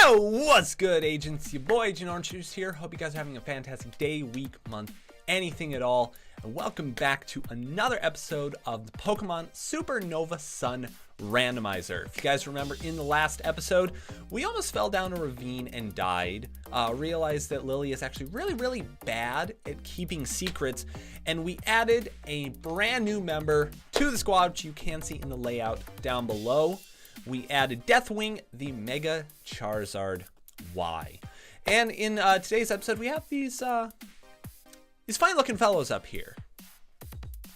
Yo, what's good, agents? Your boy Agent Orange Juice here. Hope you guys are having a fantastic day, week, month, anything at all. And welcome back to another episode of the Pokemon Supernova Sun Randomizer. If you guys remember, in the last episode, we almost fell down a ravine and died. Realized that Lily is actually really bad at keeping secrets. And we added a brand new member to the squad, which you can see in the layout down below. We added Deathwing, the Mega Charizard Y. And in today's episode, we have these fine-looking fellows up here.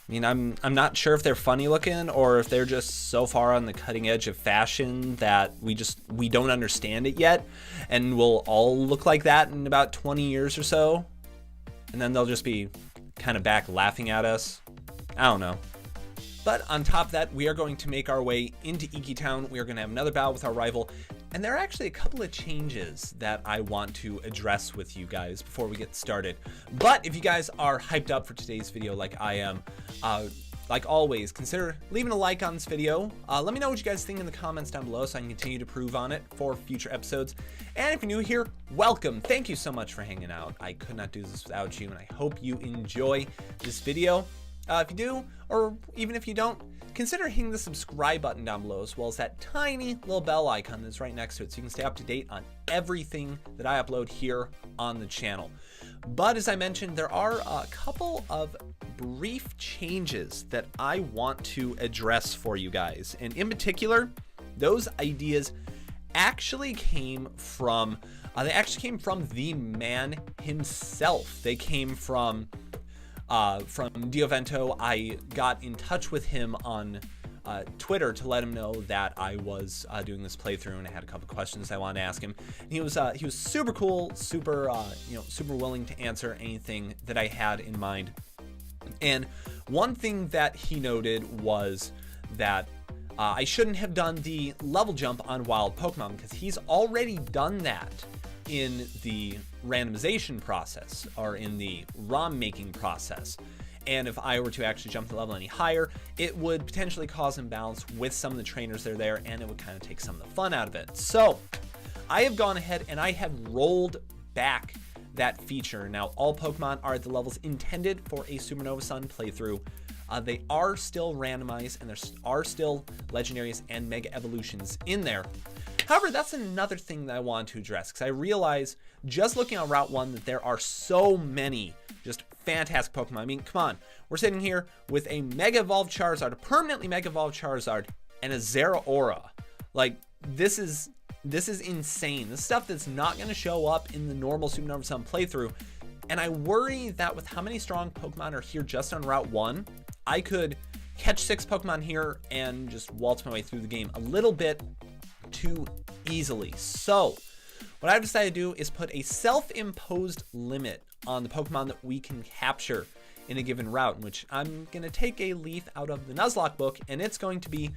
I mean, I'm not sure if they're funny looking or if they're just so far on the cutting edge of fashion that we don't understand it yet, and we'll all look like that in about 20 years or so, and then they'll just be kind of back laughing at us. I don't know. But on top of that, we are going to make our way into Iki Town. We are going to have another battle with our rival. And there are actually a couple of changes that I want to address with you guys before we get started. But if you guys are hyped up for today's video like I am, like always, consider leaving a like on this video. Let me know what you guys think in the comments down below so I can continue to prove on it for future episodes. And if you're new here, welcome. Thank you so much for hanging out. I could not do this without you, and I hope you enjoy this video. If you do, or even if you don't, consider hitting the subscribe button down below, as well as that tiny little bell icon that's right next to it, so you can stay up to date on everything that I upload here on the channel. But as I mentioned, there are a couple of brief changes that I want to address for you guys. And in particular, those ideas actually came from, the man himself. They came from Diovento. I got in touch with him on Twitter to let him know that I was doing this playthrough, and I had a couple questions I wanted to ask him. And he was super cool, super willing to answer anything that I had in mind. And one thing that he noted was that I shouldn't have done the level jump on wild Pokemon, because he's already done that in the randomization process, or in the ROM making process. And if I were to actually jump the level any higher, it would potentially cause imbalance with some of the trainers that are there, and it would kind of take some of the fun out of it. So I have gone ahead and I have rolled back that feature. Now all Pokemon are at the levels intended for a Supernova Sun playthrough. They are still randomized, and there are still legendaries and mega evolutions in there. However, that's another thing that I want to address, because I realize just looking on Route 1 that there are so many just fantastic Pokemon. I mean, come on. We're sitting here with a Mega Evolved Charizard, a permanently Mega Evolved Charizard, and a Zeraora. Like, this is insane. This stuff that's not going to show up in the normal Supernova Sun playthrough. And I worry that with how many strong Pokemon are here just on Route 1, I could catch 6 Pokemon here and just waltz my way through the game a little bit too easily. So what I've decided to do is put a self-imposed limit on the Pokemon that we can capture in a given route, in which I'm going to take a leaf out of the Nuzlocke book, and it's going to be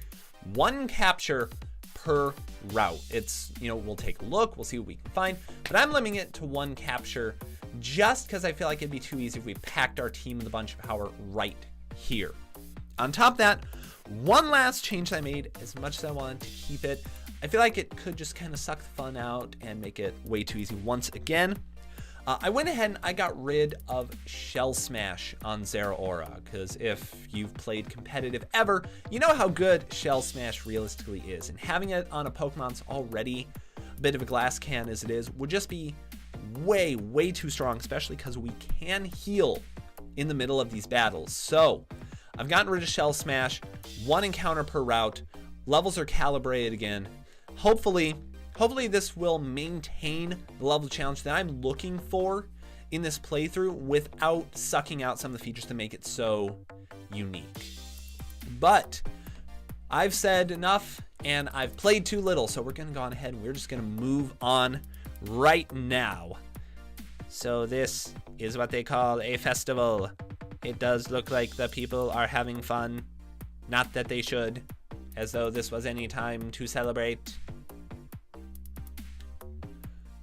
1 capture per route. It's, we'll take a look, we'll see what we can find, but I'm limiting it to 1 capture just because I feel like it'd be too easy if we packed our team with a bunch of power right here. On top of that, one last change I made, as much as I wanted to keep it, I feel like it could just kind of suck the fun out and make it way too easy once again. I went ahead and I got rid of Shell Smash on Zeraora, because if you've played competitive ever, you know how good Shell Smash realistically is. And having it on a Pokemon that's already a bit of a glass can as it is would just be way too strong, especially because we can heal in the middle of these battles. So I've gotten rid of Shell Smash, 1 encounter per route, levels are calibrated again. Hopefully this will maintain the level challenge that I'm looking for in this playthrough without sucking out some of the features to make it so unique. But I've said enough, and I've played too little, so we're going to go on ahead and we're just going to move on right now. So this is what they call a festival. It does look like the people are having fun. Not that they should, as though this was any time to celebrate.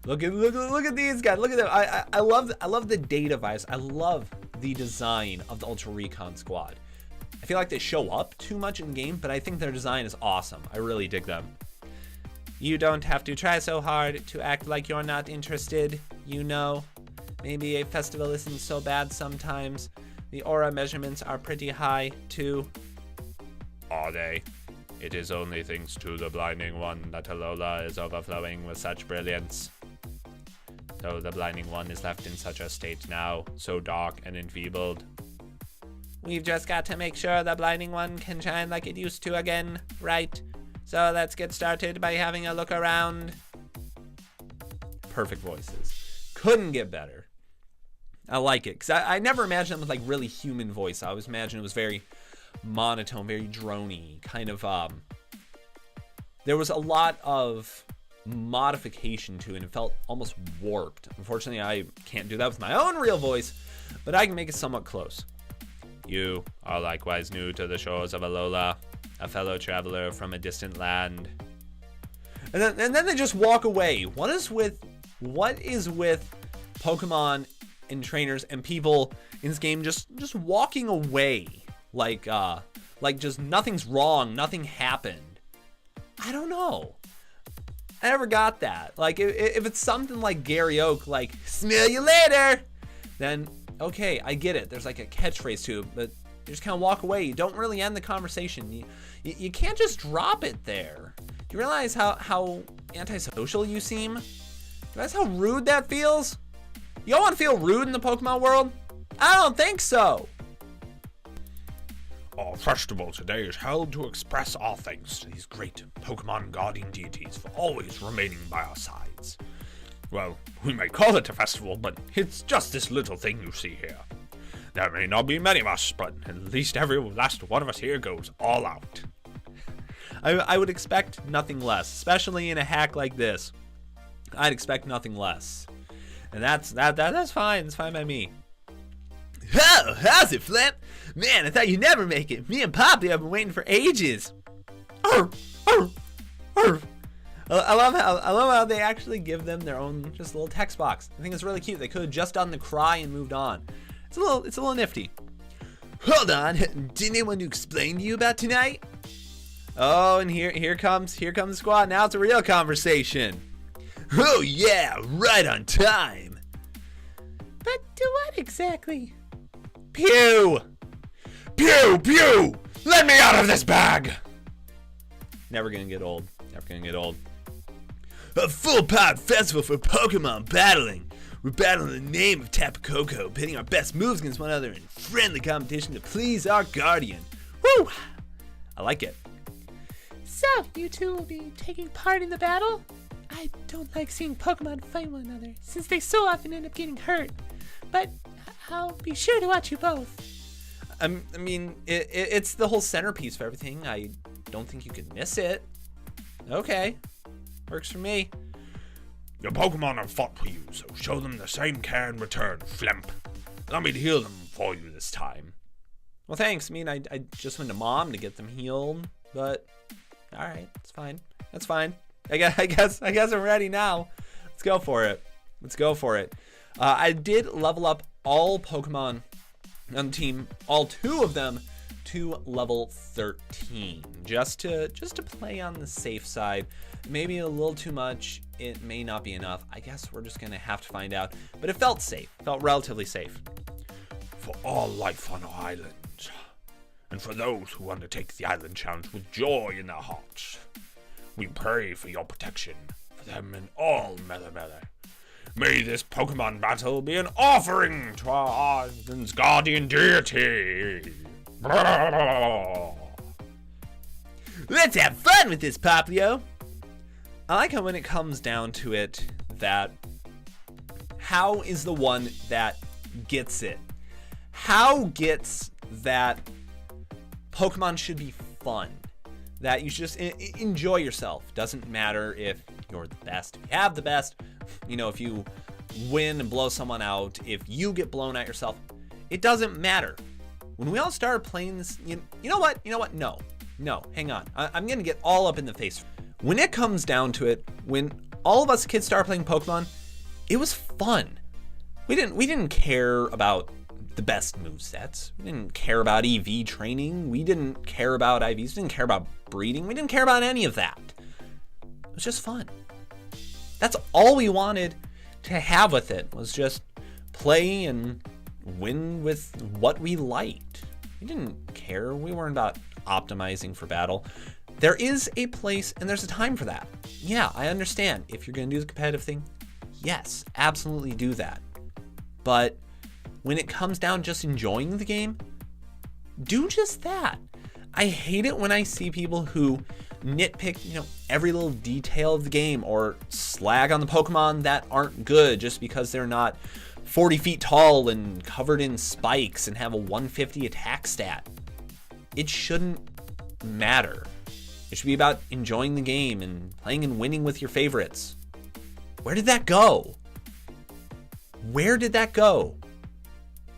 Look at these guys. Look at them. I love the data vibes. I love the design of the Ultra Recon squad. I feel like they show up too much in game, but I think their design is awesome. I really dig them. You don't have to try so hard to act like you're not interested, you know. Maybe a festival isn't so bad sometimes. The aura measurements are pretty high, too. Are they? It is only thanks to the Blinding One that Alola is overflowing with such brilliance. Though the Blinding One is left in such a state now, so dark and enfeebled. We've just got to make sure the Blinding One can shine like it used to again, right? So let's get started by having a look around. Perfect voices. Couldn't get better. I like it, because I never imagined them with like really human voice. I always imagined it was very monotone, very drony, kind of, there was a lot of modification to it, and it felt almost warped. Unfortunately, I can't do that with my own real voice, but I can make it somewhat close. You are likewise new to the shores of Alola, a fellow traveler from a distant land. And then they just walk away. What is with Pokemon and trainers and people in this game just walking away like just nothing's wrong, nothing happened? I don't know. I never got that. Like if it's something like Gary Oak, like smell you later, then okay, I get it. There's like a catchphrase to it, but you just kind of walk away. You don't really end the conversation. You can't just drop it there. Do you realize how antisocial you seem? Do you realize how rude that feels? Y'all want to feel rude in the Pokemon world? I don't think so. Our festival today is held to express our thanks to these great Pokemon guardian deities for always remaining by our sides. Well, we may call it a festival, but it's just this little thing you see here. There may not be many of us, but at least every last one of us here goes all out. I would expect nothing less, especially in a hack like this. I'd expect nothing less. And that's fine. It's fine by me. Oh, how's it, Flip? Man, I thought you'd never make it. Me and Poppy have been waiting for ages. Arf, arf, arf. I love how they actually give them their own just little text box. I think it's really cute. They could have just done the cry and moved on. It's a little nifty. Hold on, didn't anyone to explain to you about tonight? Oh, and here comes the squad. Now it's a real conversation. Oh yeah, right on time. But to what exactly? Pew! Pew! Pew! Let me out of this bag! Never gonna get old. Never gonna get old. A full-powered festival for Pokemon battling. We're battling in the name of Tapu Koko, pitting our best moves against one another in friendly competition to please our guardian. Woo! I like it. So, you two will be taking part in the battle? I don't like seeing Pokemon fight one another, since they so often end up getting hurt. But I'll be sure to watch you both. I mean, it's the whole centerpiece for everything. I don't think you could miss it. Okay. Works for me. Your Pokemon have fought for you, so show them the same care in return, Flimp. Allow me to heal them for you this time. Well, thanks. I mean, I just went to Mom to get them healed, but all right, it's fine. That's fine. I guess I'm ready now. Let's go for it. I did level up all Pokemon on the team, all 2 of them, to level 13, just to play on the safe side. Maybe a little too much. It may not be enough. I guess we're just gonna have to find out. But it felt safe. Felt relatively safe. For all life on our island, and for those who undertake the island challenge with joy in their hearts, we pray for your protection for them and all Melemele. May this Pokemon battle be an offering to our island's guardian deity. Let's have fun with this, Poplio. I like how when it comes down to it, that HAU is the one that gets it. HAU gets that Pokemon should be fun. That you should just enjoy yourself. Doesn't matter if you're the best, if you have the best, if you win and blow someone out, if you get blown out yourself, it doesn't matter. When we all started playing this, you know what? No, hang on. I'm gonna get all up in the face. When it comes down to it, when all of us kids started playing Pokemon, it was fun. We didn't care about the best movesets. We didn't care about EV training. We didn't care about IVs. We didn't care about breeding. We didn't care about any of that. It was just fun. That's all we wanted to have with it, was just play and win with what we liked. We didn't care. We weren't about optimizing for battle. There is a place and there's a time for that. Yeah, I understand. If you're going to do the competitive thing, yes, absolutely do that. But when it comes down just enjoying the game, do just that. I hate it when I see people who nitpick, every little detail of the game or slag on the Pokemon that aren't good just because they're not 40 feet tall and covered in spikes and have a 150 attack stat. It shouldn't matter. It should be about enjoying the game and playing and winning with your favorites. Where did that go? Where did that go?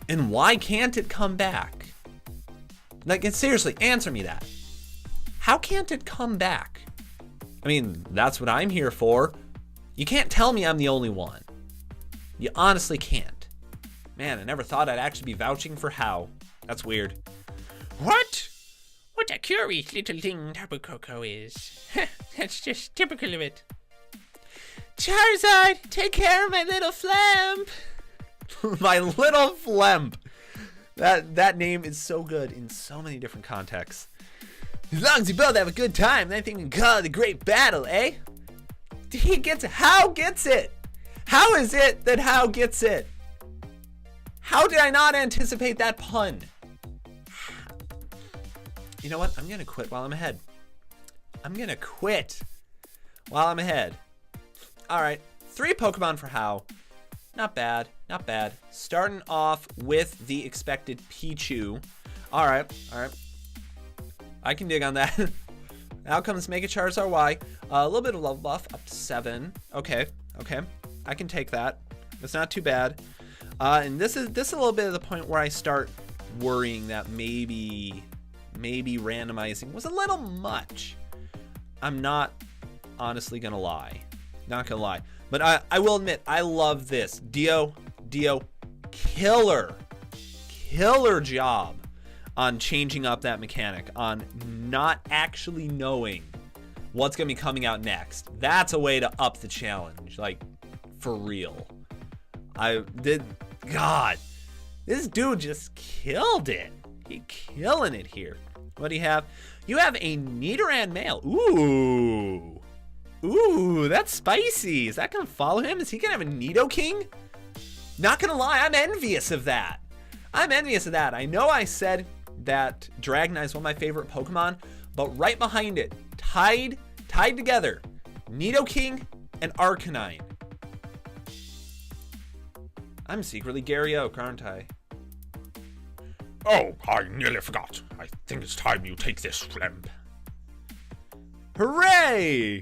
And why can't it come back? Like, seriously, answer me that. How can't it come back? I mean, that's what I'm here for. You can't tell me I'm the only one. You honestly can't. Man, I never thought I'd actually be vouching for HAU. That's weird. What? What a curious little thing Tapu Koko is. That's just typical of it. Charizard, take care of my little Flamp. My little Flemp. That name is so good in so many different contexts. As long as you both have a good time, I think we can call it a great battle, eh? HAU gets it. How is it that HAU gets it? How did I not anticipate that pun? You know what? I'm going to quit while I'm ahead. All right, 3 Pokemon for HAU. Not bad. Starting off with the expected Pichu. All right. I can dig on that. Outcomes make a Charizard Y. A little bit of level buff, up to 7. Okay. I can take that. It's not too bad. And this is a little bit of the point where I start worrying that maybe randomizing was a little much. I'm not honestly gonna lie. But I will admit, I love this. Dio, killer job on changing up that mechanic, on not actually knowing what's gonna be coming out next. That's a way to up the challenge, like, for real. This dude just killed it. He killing it here. What do you have? You have a Nidoran male. Ooh, that's spicy. Is that gonna follow him? Is he gonna have a Nidoking? Not gonna lie, I'm envious of that. I know I said that Dragonite is one of my favorite Pokemon, but right behind it, tied together, Nidoking and Arcanine. I'm secretly Gary Oak, aren't I? Oh, I nearly forgot. I think it's time you take this, Flemp. Hooray!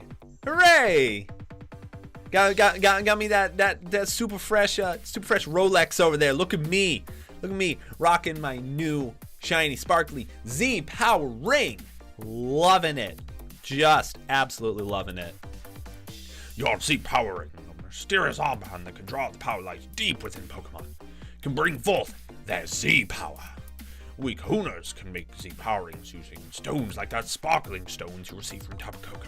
Got me that super fresh Rolex over there. Look at me, rocking my new shiny sparkly Z Power ring. Loving it, just absolutely loving it. Your Z Power Ring, a mysterious armband that can draw the power light deep within Pokemon, can bring forth their Z power. We Kahunas can make Z Power Rings using stones like that sparkling stones you receive from Tapu Koko.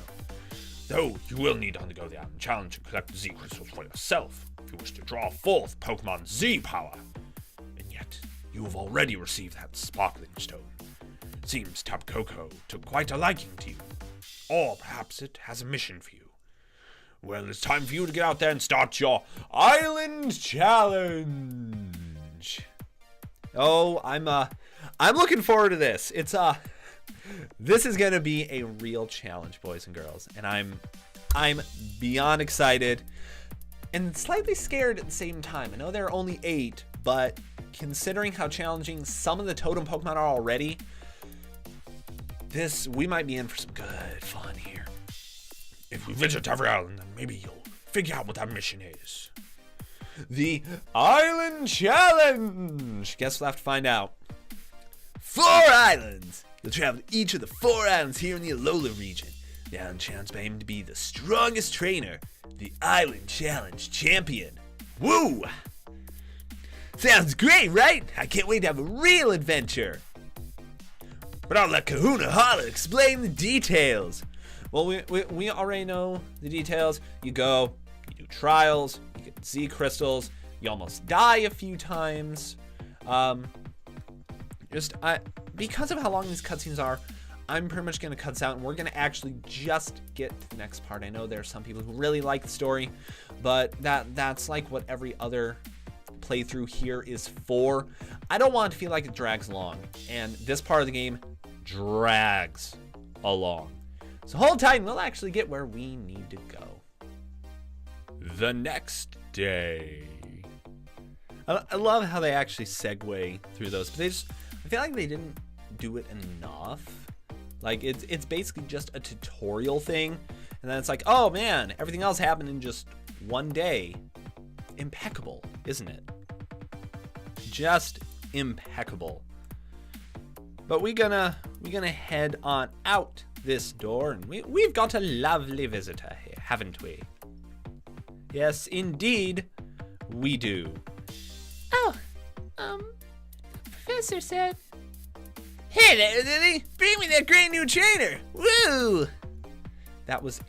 Though you will need to undergo the Island Challenge and collect the Z crystals for yourself if you wish to draw forth Pokemon Z power. And yet, you have already received that sparkling stone. It seems Tapu Koko took quite a liking to you. Or perhaps it has a mission for you. Well, it's time for you to get out there and start your Island Challenge. Oh, I'm looking forward to this. This is gonna be a real challenge, boys and girls, and I'm beyond excited and slightly scared at the same time. I know there are only 8, but considering how challenging some of the totem Pokemon are already, we might be in for some good fun here. If we visit every island, then maybe you'll figure out what that mission is. The Island Challenge! Guess we'll have to find out. 4 islands! You'll travel to each of the 4 islands here in the Alola region. The Island Challenge may aim to be the strongest trainer, the Island Challenge champion. Woo! Sounds great, right? I can't wait to have a real adventure. But I'll let Kahuna Holla explain the details. Well, we already know the details. You go, you do trials, you get Z crystals, you almost die a few times. Because of how long these cutscenes are, I'm pretty much going to cut this out, and we're going to actually just get to the next part. I know there are some people who really like the story, but that's like what every other playthrough here is for. I don't want it to feel like it drags along, and this part of the game drags along. So hold tight, and we'll actually get where we need to go. The next day. I love how they actually segue through those, but I feel like they didn't do it enough. Like, it's basically just a tutorial thing, and then it's like, oh man, everything else happened in just one day. Impeccable, isn't it? Just impeccable. But we're gonna head on out this door, and we've got a lovely visitor here, haven't we? Yes, indeed, we do. Oh, the professor said... Hey there, Lily! Bring me that great new trainer! Woo! That was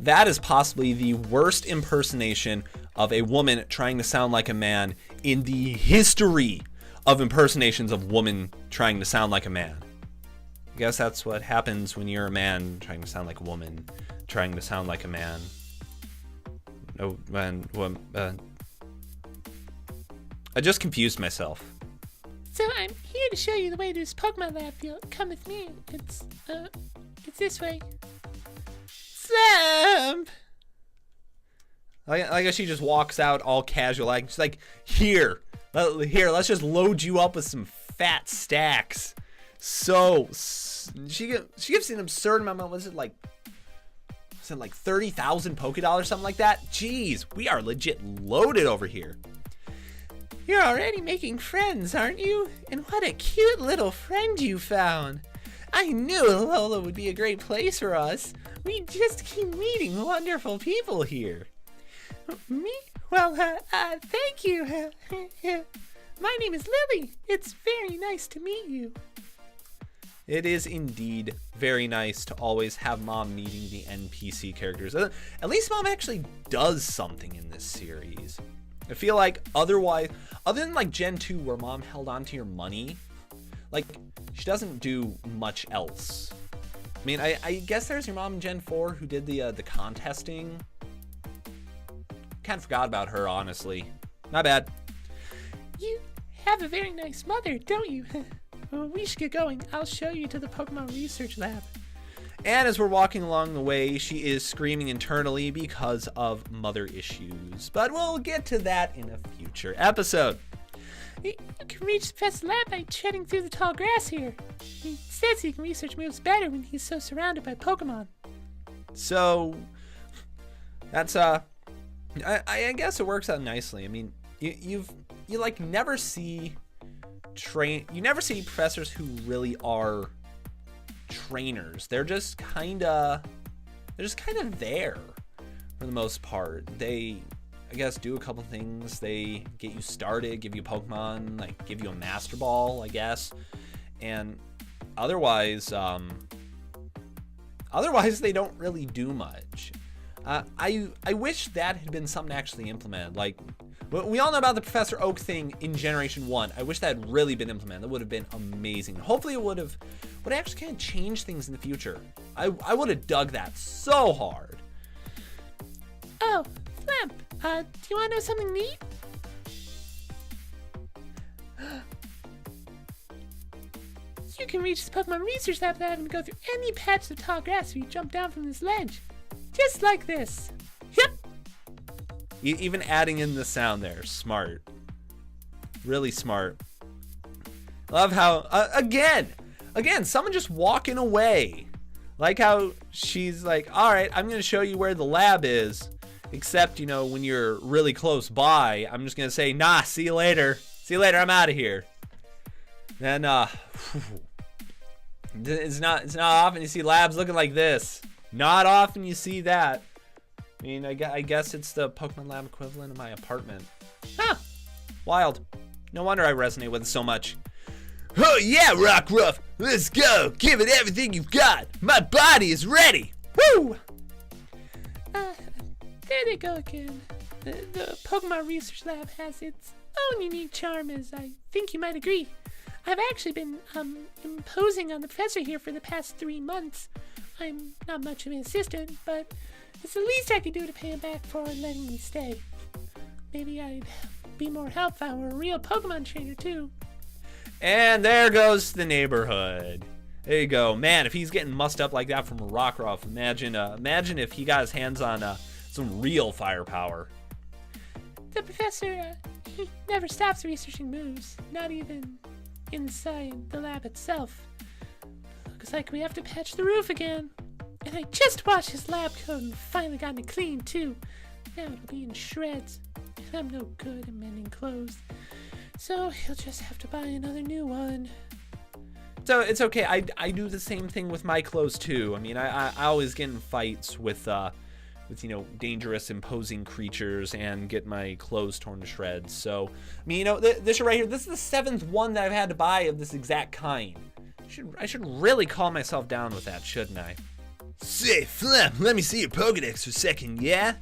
that is possibly the worst impersonation of a woman trying to sound like a man in the history of impersonations of women trying to sound like a man. I guess that's what happens when you're a man trying to sound like a woman, trying to sound like a man. I just confused myself. So I'm here to show you the way to this Pokemon lab. You'll come with me. It's this way. Slamp! I guess she just walks out all casual, like she's like, here, let's just load you up with some fat stacks. So she gives an absurd amount. Was it like 30,000 Pokédollars, something like that? Jeez, we are legit loaded over here. You're already making friends, aren't you? And what a cute little friend you found. I knew Lola would be a great place for us. We just keep meeting wonderful people here. Me? Well, thank you. My name is Lily. It's very nice to meet you. It is indeed very nice to always have Mom meeting the NPC characters. At least Mom actually does something in this series. I feel like otherwise, other than like Gen 2 where Mom held on to your money, like she doesn't do much else. I mean, I guess there's your mom in Gen 4 who did the contesting. Kind of forgot about her, honestly. Not bad. You have a very nice mother, don't you? Well, we should get going. I'll show you to the Pokemon Research Lab. And as we're walking along the way, she is screaming internally because of mother issues. But we'll get to that in a future episode. You can reach the Professor's lab by treading through the tall grass here. He says he can research moves better when he's so surrounded by Pokemon. So, that's, I guess it works out nicely. I mean, you like never see professors who really are trainers. They're just kind of there for the most part. They, I guess, do a couple things. They get you started, give you Pokemon, like give you a Master Ball, I guess, and otherwise they don't really do much. I wish that had been something actually implemented. Like, we all know about the Professor Oak thing in Generation 1. I wish that had really been implemented. That would have been amazing. Hopefully it would actually kind of change things in the future. I would have dug that so hard. Oh, Flamp, do you want to know something neat? You can reach the Pokemon Research Lab without having to go through any patch of tall grass if you jump down from this ledge. Just like this. Yep. Even adding in the sound there. Smart. Really smart. Love how, again, someone just walking away. Like how she's like, all right, I'm going to show you where the lab is. Except, when you're really close by, I'm just going to say, nah, see you later. See you later, I'm out of here. Then, it's not often you see labs looking like this. Not often you see that. I mean, I guess it's the Pokemon Lab equivalent of my apartment. Huh. Wild. No wonder I resonate with it so much. Oh yeah, Rockruff, let's go. Give it everything you've got. My body is ready. Woo! There they go again. The Pokemon Research Lab has its own unique charm, as I think you might agree. I've actually been imposing on the professor here for the past 3 months. I'm not much of an assistant, but it's the least I could do to pay him back for letting me stay. Maybe I'd be more help if I were a real Pokemon trainer too. And there goes the neighborhood. There you go. Man, if he's getting mussed up like that from a Rockruff, imagine if he got his hands on some real firepower. The professor, he never stops researching moves, not even inside the lab itself. Looks like we have to patch the roof again. And I just washed his lab coat and finally gotten it clean too. Now it'll be in shreds, and I'm no good at mending clothes. So he'll just have to buy another new one. So it's okay. I do the same thing with my clothes too. I mean, I always get in fights with dangerous, imposing creatures and get my clothes torn to shreds. So, I mean, this right here, this is the 7th one that I've had to buy of this exact kind. I should really calm myself down with that, shouldn't I? Say, Flem, let me see your Pokedex for a second, yeah?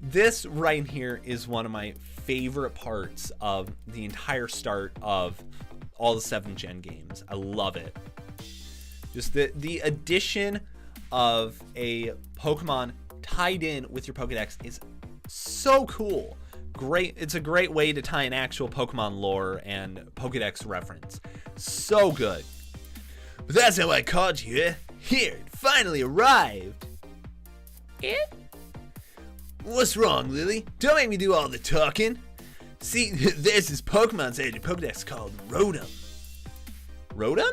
This right here is one of my favorite parts of the entire start of all the 7th gen games. I love it. Just the addition of a Pokemon tied in with your Pokedex is so cool. Great. It's a great way to tie an actual Pokemon lore and Pokedex reference. So good. But that's how I caught you, eh? Here, it finally arrived. It? What's wrong, Lily? Don't make me do all the talking. See, there's this Pokemon inside your Pokedex called Rotom. Rotom?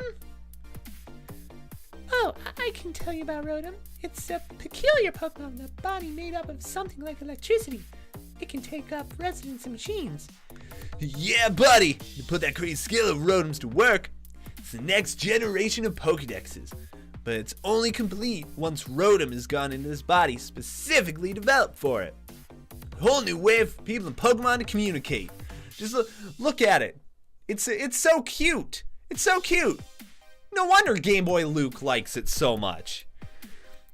Oh, I can tell you about Rotom. It's a peculiar Pokemon with a body made up of something like electricity. It can take up residence in machines. Yeah, buddy! To put that crazy skill of Rotoms to work, it's the next generation of Pokedexes. But it's only complete once Rotom has gone into this body specifically developed for it. A whole new way for people in Pokemon to communicate. Just look at it. It's so cute. It's so cute. No wonder Game Boy Luke likes it so much.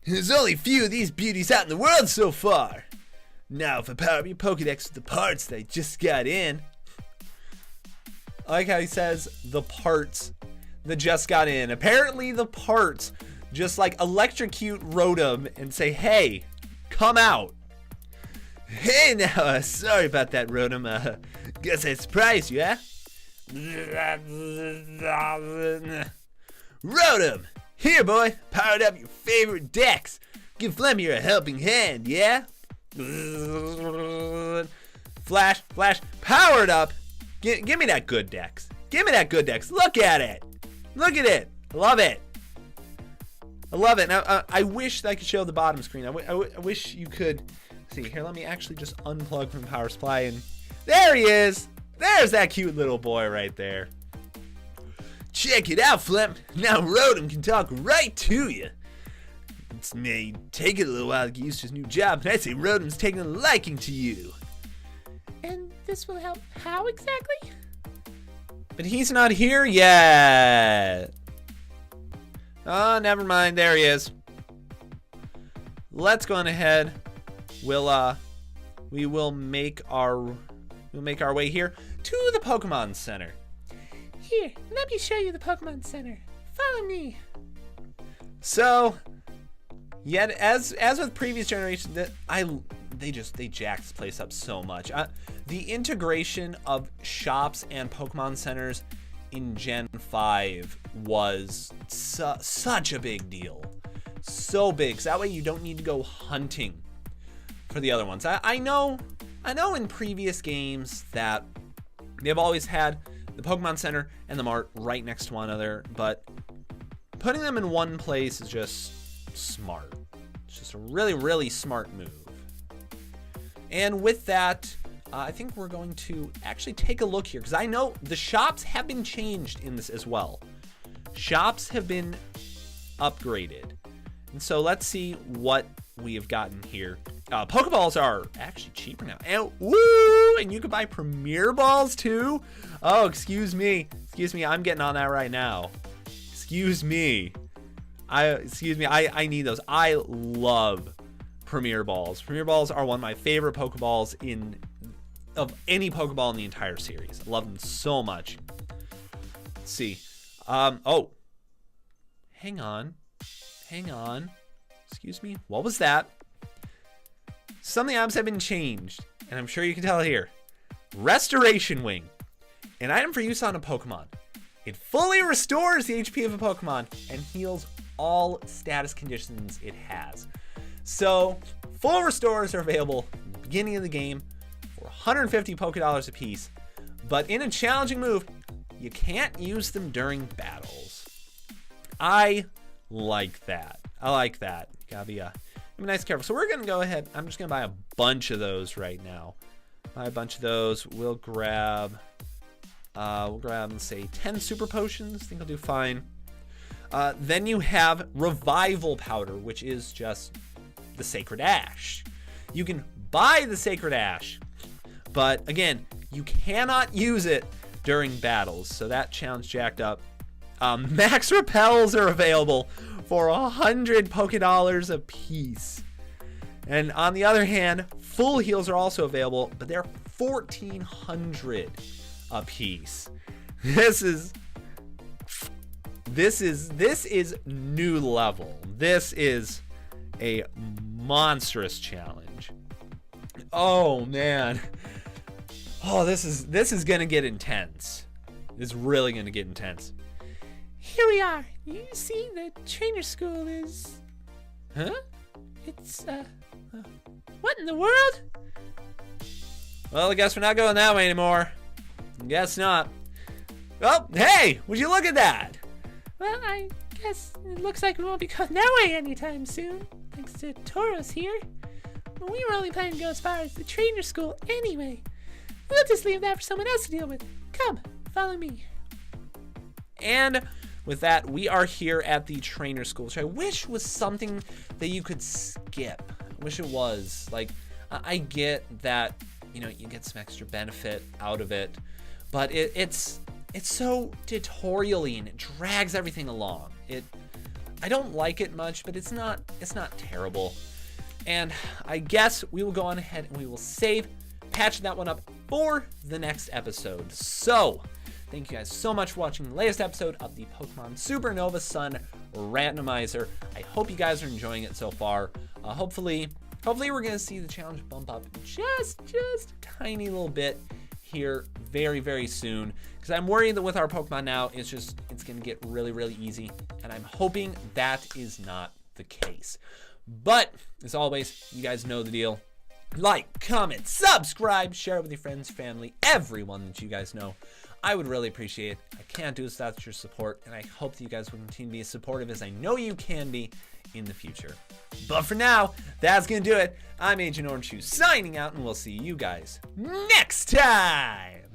There's only a few of these beauties out in the world so far. Now, if I power up your Pokedex with the parts that I just got in. I like how he says the parts that just got in. Apparently the parts just like electrocute Rotom and say, hey, come out. Hey now, sorry about that, Rotom. Guess I surprised you, huh? Rotom! Here, boy, powered up your favorite dex. Give Flem here a helping hand, yeah? Flash, powered up. Give me that good dex. Give me that good dex. Look at it. Look at it. I love it. I love it. Now, I wish that I could show the bottom screen. I wish you could. See, here, let me actually just unplug from the power supply. And there he is. There's that cute little boy right there. Check it out, Flem. Now Rotom can talk right to you. It may take it a little while to get used to his new job, but I'd say Rotom's taking a liking to you. And this will help how exactly? But he's not here yet. Oh, never mind. There he is. Let's go on ahead. We will make our way here to the Pokemon Center. Here, let me show you the Pokemon Center. Follow me. So, yet as with previous generations, they jacked this place up so much. The integration of shops and Pokemon centers in Gen 5 was such a big deal. So big, so that way you don't need to go hunting for the other ones. I know in previous games that they've always had the Pokemon Center and the Mart right next to one another, but putting them in one place is just smart. It's just a really, really smart move. And with that, I think we're going to actually take a look here, because I know the shops have been changed in this as well. Shops have been upgraded. And so let's see what we have gotten here. Pokeballs are actually cheaper now. And, woo! And you can buy Premier Balls too? Oh, excuse me. Excuse me, I'm getting on that right now. Excuse me. I need those. I love Premier Balls. Premier Balls are one of my favorite Pokeballs of any Pokeball in the entire series. I love them so much. Let's see. Oh. Hang on. Excuse me. What was that? Some of the items have been changed, and I'm sure you can tell here. Restoration Wing. An item for use on a Pokemon. It fully restores the HP of a Pokemon and heals all status conditions it has. So, full restores are available at the beginning of the game for 150 Pokédollars a piece, but in a challenging move, you can't use them during battles. I like that. You gotta be nice, careful. So we're gonna go ahead. I'm just gonna buy a bunch of those right now. Buy a bunch of those. We'll grab, let's say 10 super potions. I think I'll do fine. Then you have Revival Powder, which is just the Sacred Ash. You can buy the Sacred Ash, but again, you cannot use it during battles. So that challenge jacked up. Max Repels are available for 100 Pokédollars a piece. And on the other hand, full heals are also available, but they're 1,400 a piece. This is new level. This is a monstrous challenge. Oh man. Oh, this is gonna get intense. It's really gonna get intense. Here we are. You see, the trainer school is... Huh? It's, what in the world? Well, I guess we're not going that way anymore. Guess not. Oh, hey! Would you look at that? Well, I guess it looks like we won't be going that way anytime soon, thanks to Tauros here. But we were only planning to go as far as the trainer school anyway. We'll just leave that for someone else to deal with. Come, follow me. And with that, we are here at the trainer school, which I wish was something that you could skip. I wish it was. Like, I get that, you know, you get some extra benefit out of it, but it's so tutorial-y and it drags everything along. I don't like it much, but it's not terrible. And I guess we will go on ahead and we will patch that one up for the next episode. So, thank you guys so much for watching the latest episode of the Pokemon Supernova Sun Randomizer. I hope you guys are enjoying it so far. Hopefully we're gonna see the challenge bump up just a tiny little bit here very, very soon, because I'm worried that with our Pokemon now, it's gonna get really, really easy, and I'm hoping that is not the case. But as always, you guys know the deal. Like, comment, subscribe, share it with your friends, family, everyone that you guys know. I would really appreciate it. I can't do this without your support, and I hope that you guys will continue to be as supportive as I know you can be in the future. But for now, that's going to do it. I'm Agent Orange Shoe signing out, and we'll see you guys next time.